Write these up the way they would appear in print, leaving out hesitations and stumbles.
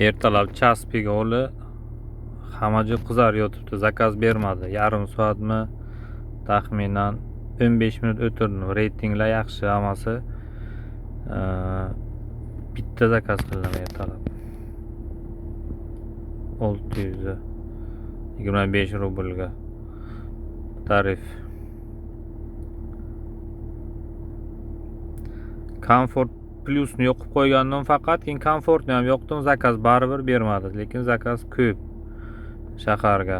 Ertalab chas pigoli xamaji qizar yotibdi, zakaz bermadi. Yarim soatmi taxminan 15 minut o'tirdim. Reytinglar yaxshi hammasi. Bitta zakaz qildim ertalab. 625 rublga tarif. Comfort Plus'ni yoqib qo'ygandim faqat, keyin Comfortni ham yoqdim, zakaz baribir bermadi, lekin zakaz ko'p shaharga.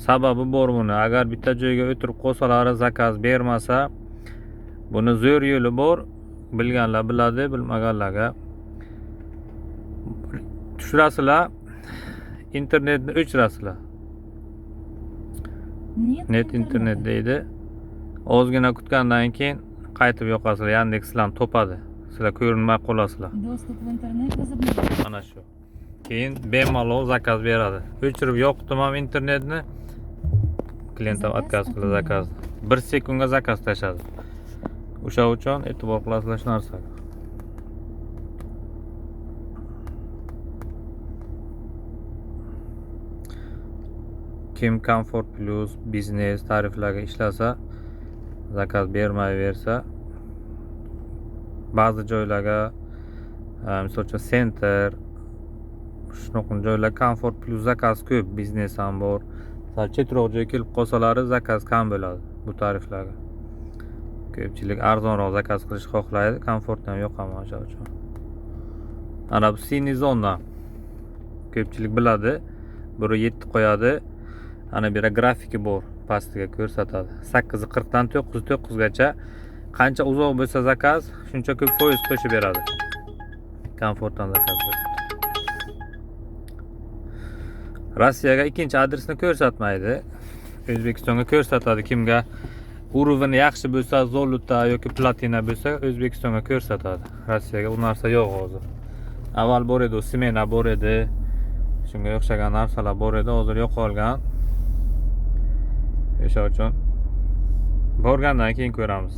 Sababi bor buni. Agar bitta joyga o'tirib qolsalar, zakaz bermasa, buni zo'r yo'li bor. Bilganlar biladi, bilmaganlarga tushirasizlar, internetni o'chirasizlar. Net internet deydi. Ozgina kutgandan keyin qaytib yoqasizlar. Yandex sizlarni topadi. Sizlar ko'rinmay qolasizlar. Mana shu. Keyin bemalol zakaz beradi. O'chirib yoqdim ham internetni. Klientlar отказ qildi zakazni. 1 sekundga zakaz tashladi. O'sha uchun e'tibor qilasizlar shu narsaga. Kim Comfort Plus biznes tariflarga ishlasa, zakaz bermayversa, ba'zi joylarga, misol uchun center, shunaqa joylar Comfort Plus zakaz ko'p, biznes ham bor. Chetroq joyga kelib qolsalar, zakaz kam bo'ladi bu tariflarga. Ko'pchilik arzonroq zakaz qilish xohlaydi, Comfortni ham yoqaman o'sha uchun. Ana bu siniy zona. Ko'pchilik biladi. 1.7 qo'yadi. Ana bu yerda grafiki bor, pastiga ko'rsatadi. 8:40 dan 9:09 gacha qancha uzoq bo'lsa zakaz, shuncha ko'p foiz qo'shib beradi. Comfortdan zakaz beradi. Rossiyaga ikkinchi adresni ko'rsatmaydi. O'zbekistonga ko'rsatadi. Kimga urovni yaxshi bo'lsa, zoluta yoki platina bo'lsa, O'zbekistonga ko'rsatadi. Rossiyaga u narsa yo'q hozir. Avval bor edi, Simena bor edi. Shunga o'xshagan narsalar bor edi, hozir yo'qolgan. O'sha uchun borgandan keyin ko'ramiz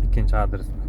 ikkinchi adresni.